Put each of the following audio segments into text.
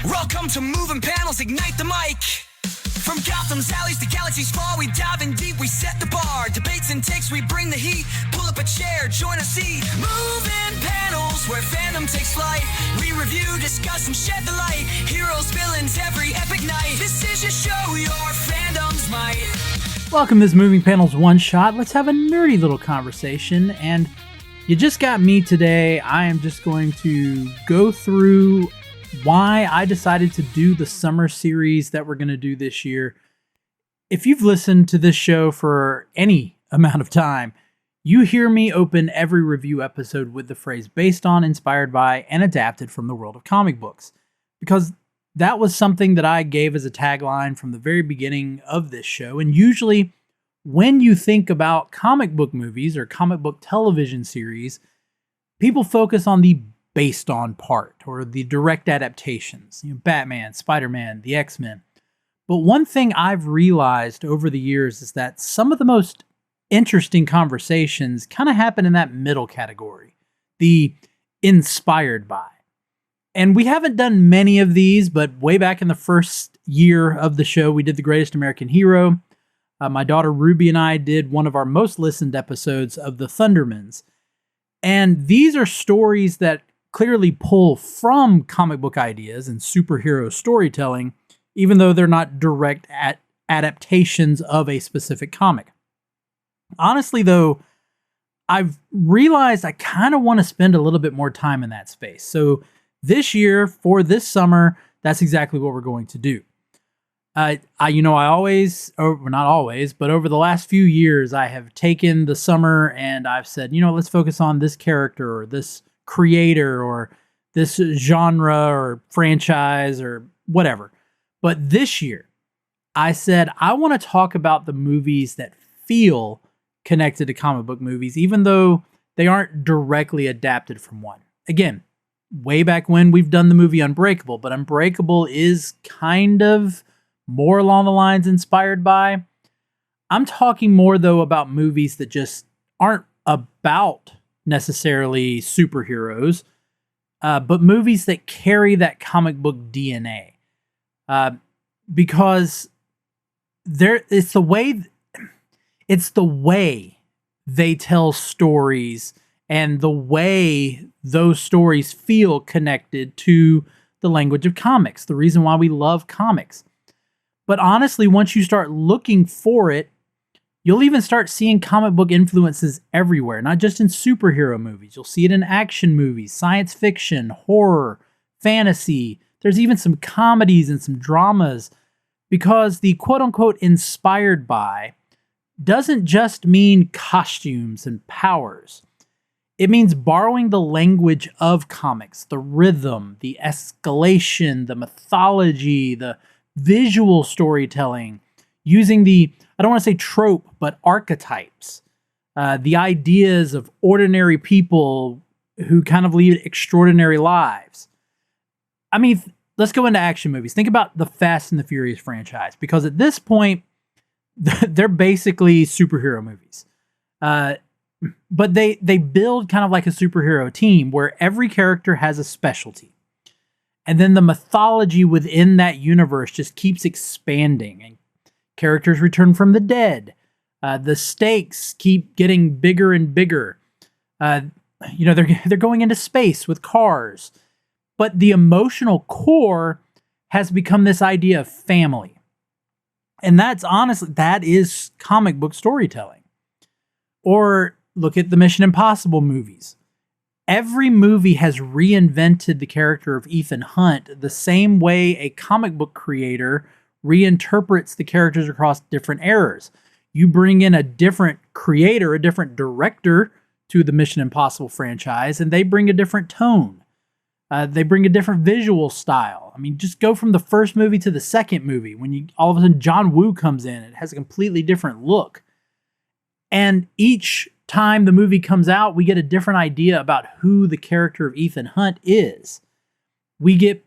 Welcome to Moving Panels, Ignite the Mic. From Gotham's alleys to galaxies far, we dive in deep, we set the bar. Debates and takes, we bring the heat. Pull up a chair, join a seat. Moving Panels, where fandom takes flight. We review, discuss, and shed the light. Heroes, villains, every epic night. This is your show, your fandom's might. Welcome to this Moving Panels one-shot. Let's have a nerdy little conversation. And you just got me today. I am just going to go through why I decided to do the summer series that we're going to do this year. If you've listened to this show for any amount of time, you hear me open every review episode with the phrase based on, inspired by, and adapted from the world of comic books. Because that was something that I gave as a tagline from the very beginning of this show. And usually when you think about comic book movies or comic book television series, people focus on the based on part or the direct adaptations, Batman, Spider-Man, the X-Men. But one thing I've realized over the years is that some of the most interesting conversations kind of happen in that middle category, the inspired by. And we haven't done many of these, but way back in the first year of the show, we did The Greatest American Hero. My daughter Ruby and I did one of our most listened episodes of The Thundermans. And these are stories that clearly pull from comic book ideas and superhero storytelling, even though they're not direct adaptations of a specific comic. Honestly, though, I've realized I kind of want to spend a little bit more time in that space. So this year, for this summer, that's exactly what we're going to do. I always, or not always, but over the last few years, I have taken the summer and I've said, let's focus on this character or this creator or this genre or franchise or whatever. But this year, I said, I want to talk about the movies that feel connected to comic book movies, even though they aren't directly adapted from one. Again, way back when we've done the movie Unbreakable, but Unbreakable is kind of more along the lines inspired by. I'm talking more, though, about movies that just aren't about necessarily superheroes, but movies that carry that comic book DNA. Because it's the way they tell stories and the way those stories feel connected to the language of comics, the reason why we love comics. But honestly, once you start looking for it, you'll even start seeing comic book influences everywhere, not just in superhero movies. You'll see it in action movies, science fiction, horror, fantasy. There's even some comedies and some dramas, because the quote-unquote inspired by doesn't just mean costumes and powers. It means borrowing the language of comics, the rhythm, the escalation, the mythology, the visual storytelling, using the, I don't want to say trope, but archetypes, the ideas of ordinary people who kind of lead extraordinary lives. I mean, let's go into action movies. Think about the Fast and the Furious franchise, because at this point, they're basically superhero movies. But they build kind of like a superhero team where every character has a specialty. And then the mythology within that universe just keeps expanding. And characters return from the dead. The stakes keep getting bigger and bigger. They're going into space with cars. But the emotional core has become this idea of family. And that is comic book storytelling. Or look at the Mission Impossible movies. Every movie has reinvented the character of Ethan Hunt the same way a comic book creator reinterprets the characters across different eras. You bring in a different creator, a different director to the Mission Impossible franchise, and they bring a different tone. They bring a different visual style. I mean, just go from the first movie to the second movie. When all of a sudden John Woo comes in, it has a completely different look. And each time the movie comes out, we get a different idea about who the character of Ethan Hunt is. We get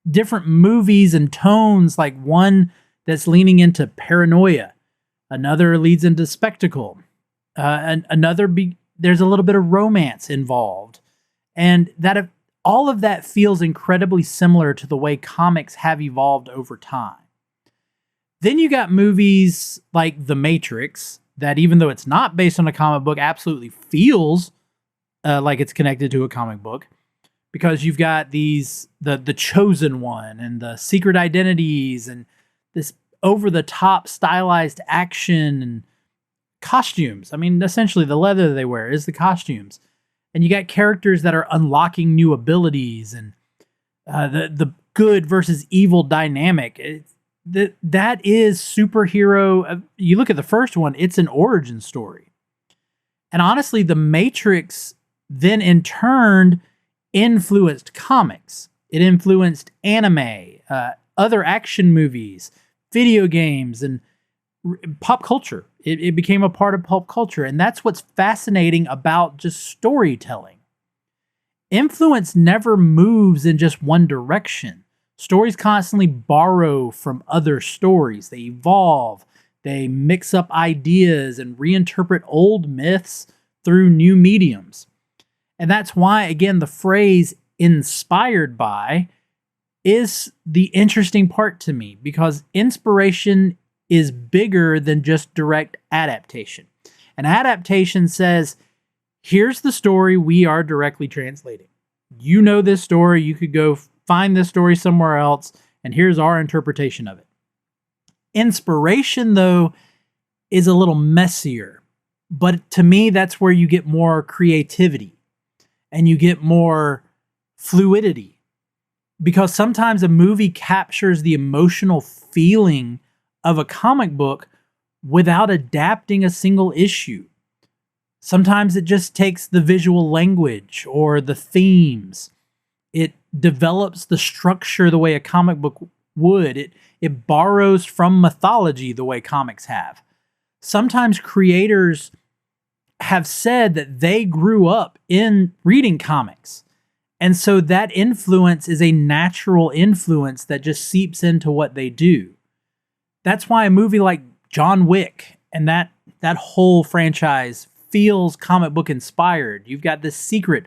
different movies and tones, like one that's leaning into paranoia. Another leads into spectacle. Another there's a little bit of romance involved. And that all of that feels incredibly similar to the way comics have evolved over time. Then you got movies like The Matrix, that even though it's not based on a comic book, absolutely feels like it's connected to a comic book, because you've got the Chosen One and the Secret Identities and this over-the-top stylized action and costumes. I mean, essentially the leather they wear is the costumes. And you got characters that are unlocking new abilities, and the good versus evil dynamic. That is superhero. You look at the first one, it's an origin story. And honestly, The Matrix then in turn influenced comics. It influenced anime, other action movies, video games, and pop culture. It became a part of pop culture. And that's what's fascinating about just storytelling. Influence never moves in just one direction. Stories constantly borrow from other stories. They evolve. They mix up ideas and reinterpret old myths through new mediums. And that's why, again, the phrase inspired by is the interesting part to me, because inspiration is bigger than just direct adaptation. An adaptation says, here's the story we are directly translating. You know this story, you could go find this story somewhere else, and here's our interpretation of it. Inspiration, though, is a little messier, but to me, that's where you get more creativity and you get more fluidity, because sometimes a movie captures the emotional feeling of a comic book without adapting a single issue. Sometimes it just takes the visual language or the themes. It develops the structure the way a comic book would. It borrows from mythology the way comics have. Sometimes creators have said that they grew up in reading comics. And so that influence is a natural influence that just seeps into what they do. That's why a movie like John Wick and that whole franchise feels comic book inspired. You've got this secret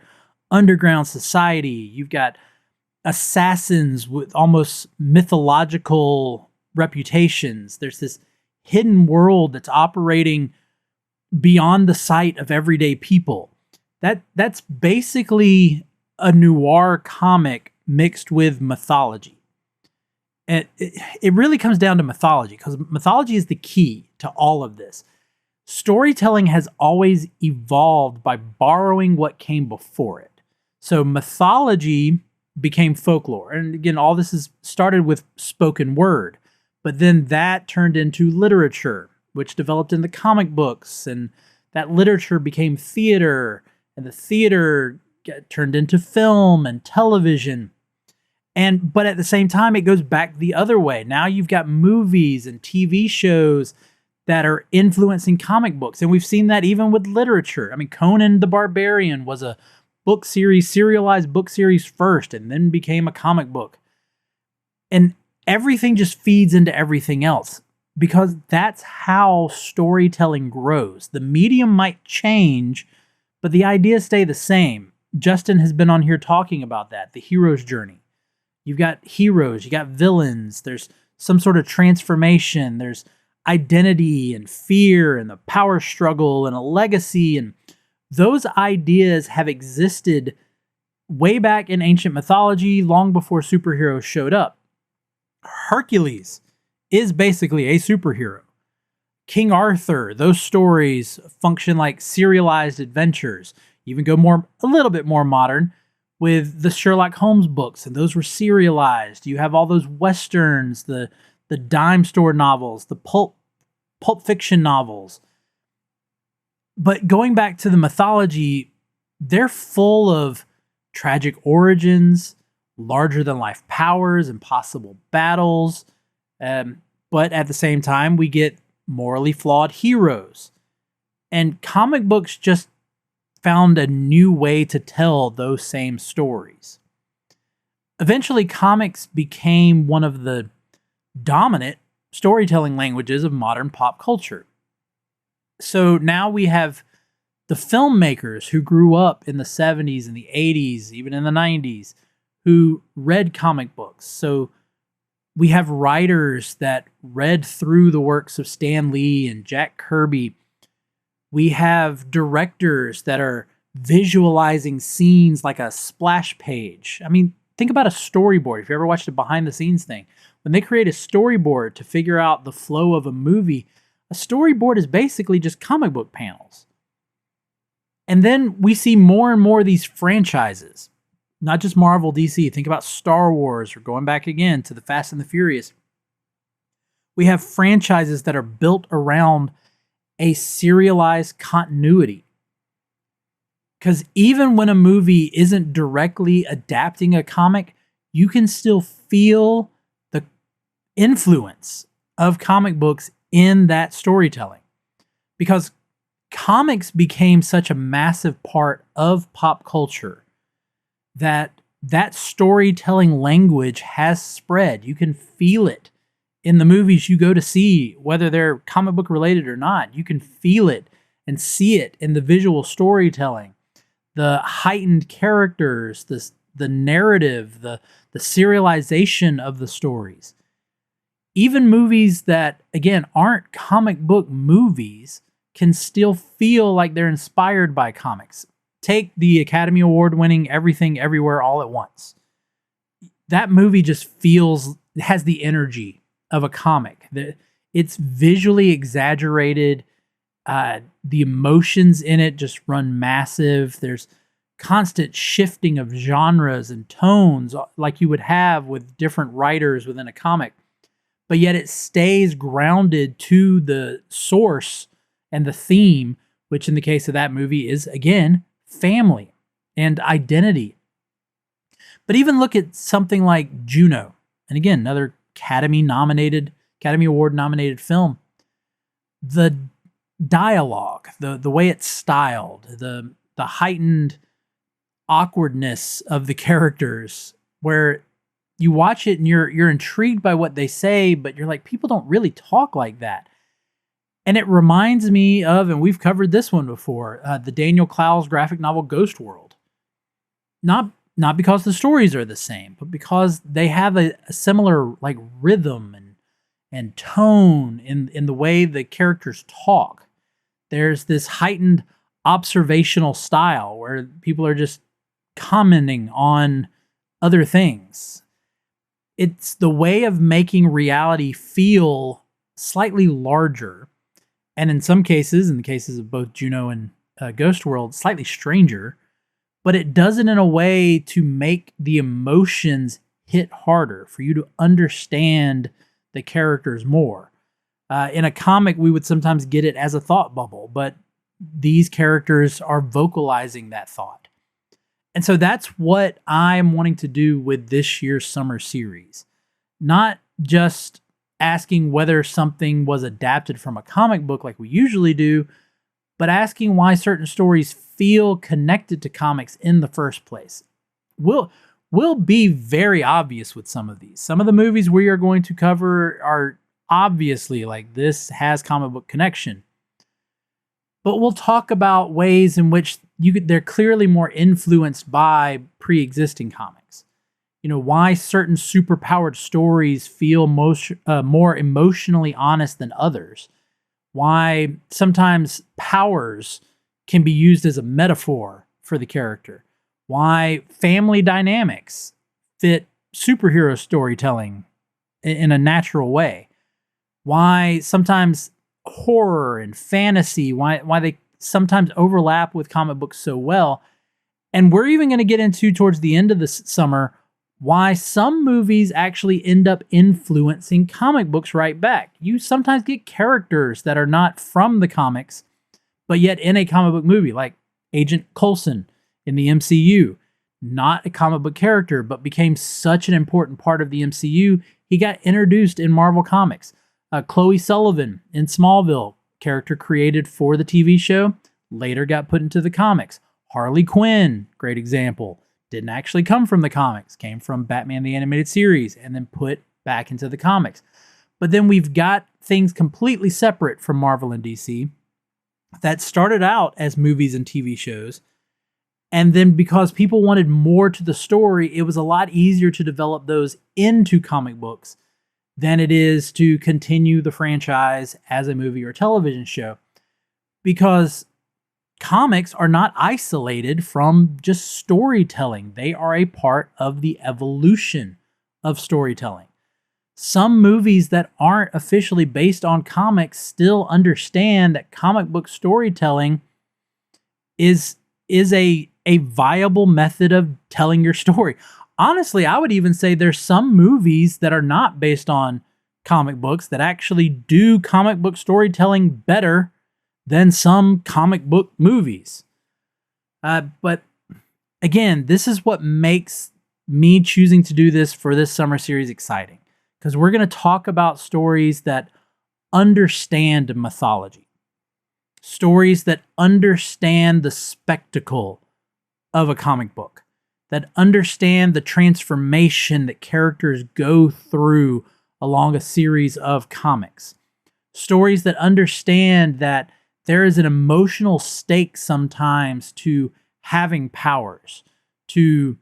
underground society. You've got assassins with almost mythological reputations. There's this hidden world that's operating beyond the sight of everyday people. That's basically a noir comic mixed with mythology. And it really comes down to mythology, because mythology is the key to all of this. Storytelling has always evolved by borrowing what came before it. So mythology became folklore. And again, all this is started with spoken word, but then that turned into literature, which developed into comic books, and that literature became theater, and the theater turned into film and television. But at the same time, it goes back the other way. Now you've got movies and TV shows that are influencing comic books. And we've seen that even with literature. I mean, Conan the Barbarian was a book series, serialized book series first, and then became a comic book. And everything just feeds into everything else, because that's how storytelling grows. The medium might change, but the ideas stay the same. Justin has been on here talking about that, the hero's journey. You've got heroes, you got villains, there's some sort of transformation, there's identity and fear and the power struggle and a legacy. And those ideas have existed way back in ancient mythology, long before superheroes showed up. Hercules is basically a superhero. King Arthur, those stories function like serialized adventures. You even go a little bit more modern with the Sherlock Holmes books, and those were serialized. You have all those westerns, the dime store novels, the pulp fiction novels. But going back to the mythology, they're full of tragic origins, larger than life powers, impossible battles. But at the same time, we get morally flawed heroes. And comic books just found a new way to tell those same stories. Eventually, comics became one of the dominant storytelling languages of modern pop culture. So now we have The filmmakers who grew up in the 70s and the 80s, even in the 90s, who read comic books. So we have writers that read through the works of Stan Lee and Jack Kirby. We have directors that are visualizing scenes like a splash page. I mean, think about a storyboard. If you ever watched a behind the scenes thing, when they create a storyboard to figure out the flow of a movie, a storyboard is basically just comic book panels. And then we see more and more of these franchises, not just Marvel, DC. Think about Star Wars, or going back again to the Fast and the Furious. We have franchises that are built around a serialized continuity. Because even when a movie isn't directly adapting a comic, you can still feel the influence of comic books in that storytelling. Because comics became such a massive part of pop culture that storytelling language has spread. You can feel it in the movies you go to see, whether they're comic book related or not. You can feel it and see it in the visual storytelling, the heightened characters, the narrative, the serialization of the stories. Even movies that, again, aren't comic book movies can still feel like they're inspired by comics. Take the Academy Award winning Everything Everywhere All at Once. That movie just has the energy of a comic. It's visually exaggerated. The emotions in it just run massive. There's constant shifting of genres and tones like you would have with different writers within a comic. But yet it stays grounded to the source and the theme, which in the case of that movie is, again, family and identity. But even look at something like Juno, and again, another Academy Award nominated film. The dialogue, the way it's styled, the heightened awkwardness of the characters, where you watch it and you're intrigued by what they say, but you're like, people don't really talk like that. And it reminds me of, and we've covered this one before, the Daniel Clowes graphic novel Ghost World. Not because the stories are the same, but because they have a similar like rhythm and tone in the way the characters talk. There's this heightened observational style where people are just commenting on other things. It's the way of making reality feel slightly larger, and in some cases, in the cases of both Juno and Ghost World, slightly stranger, but it does it in a way to make the emotions hit harder, for you to understand the characters more. In a comic, we would sometimes get it as a thought bubble, but these characters are vocalizing that thought. And so that's what I'm wanting to do with this year's summer series. Not just asking whether something was adapted from a comic book like we usually do, but asking why certain stories feel connected to comics in the first place. Will be very obvious with some of these. Some of the movies we are going to cover are obviously like, this has comic book connection. But we'll talk about ways in which they're clearly more influenced by pre-existing comics. You know, why certain superpowered stories feel more emotionally honest than others. Why sometimes powers can be used as a metaphor for the character. Why family dynamics fit superhero storytelling in a natural way. Why sometimes horror and fantasy, why they sometimes overlap with comic books so well. And we're even going to get into, towards the end of the summer, why some movies actually end up influencing comic books right back. You sometimes get characters that are not from the comics, but yet in a comic book movie, like Agent Coulson in the MCU. Not a comic book character, but became such an important part of the MCU, he got introduced in Marvel Comics. Chloe Sullivan in Smallville, character created for the TV show, later got put into the comics. Harley Quinn, great example, didn't actually come from the comics, came from Batman the Animated Series, and then put back into the comics. But then we've got things completely separate from Marvel and DC, that started out as movies and TV shows. And then because people wanted more to the story, it was a lot easier to develop those into comic books than it is to continue the franchise as a movie or television show. Because comics are not isolated from just storytelling. They are a part of the evolution of storytelling. Some movies that aren't officially based on comics still understand that comic book storytelling is a viable method of telling your story. Honestly, I would even say there's some movies that are not based on comic books that actually do comic book storytelling better than some comic book movies. But again, this is what makes me choosing to do this for this summer series exciting, because we're going to talk about stories that understand mythology, stories that understand the spectacle of a comic book, that understand the transformation that characters go through along a series of comics, stories that understand that there is an emotional stake sometimes to having powers, to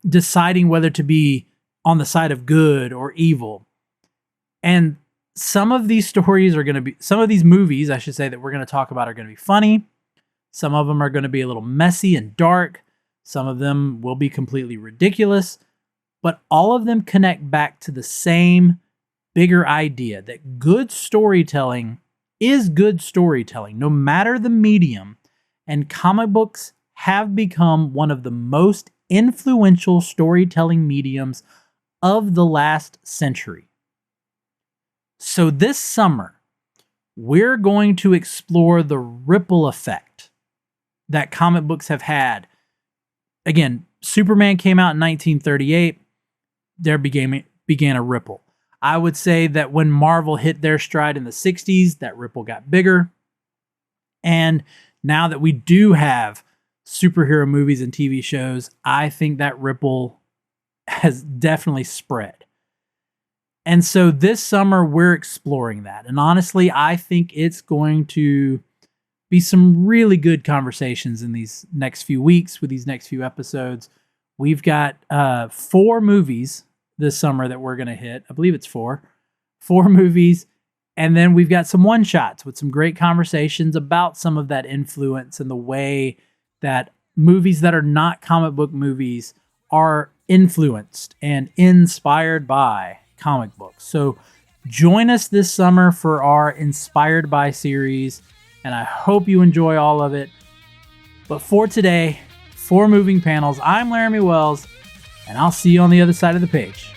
deciding whether to be on the side of good or evil. And some of these stories are going to be, some of these movies, I should say, that we're going to talk about are going to be funny. Some of them are going to be a little messy and dark. Some of them will be completely ridiculous. But all of them connect back to the same bigger idea that good storytelling is good storytelling, no matter the medium. And comic books have become one of the most influential storytelling mediums of the last century. So this summer, we're going to explore the ripple effect that comic books have had. Again, Superman came out in 1938. There began a ripple. I would say that when Marvel hit their stride in the 60s, that ripple got bigger. And now that we do have superhero movies and TV shows, I think that ripple has definitely spread. And so this summer, we're exploring that. And honestly, I think it's going to be some really good conversations in these next few weeks with these next few episodes. We've got 4 movies this summer that we're going to hit. I believe it's 4 movies. And then we've got some one-shots with some great conversations about some of that influence and the way that movies that are not comic book movies are influenced and inspired by comic books. So join us this summer for our Inspired By series, and I hope you enjoy all of it. But for today, for Moving Panels, I'm Laramy Wells, and I'll see you on the other side of the page.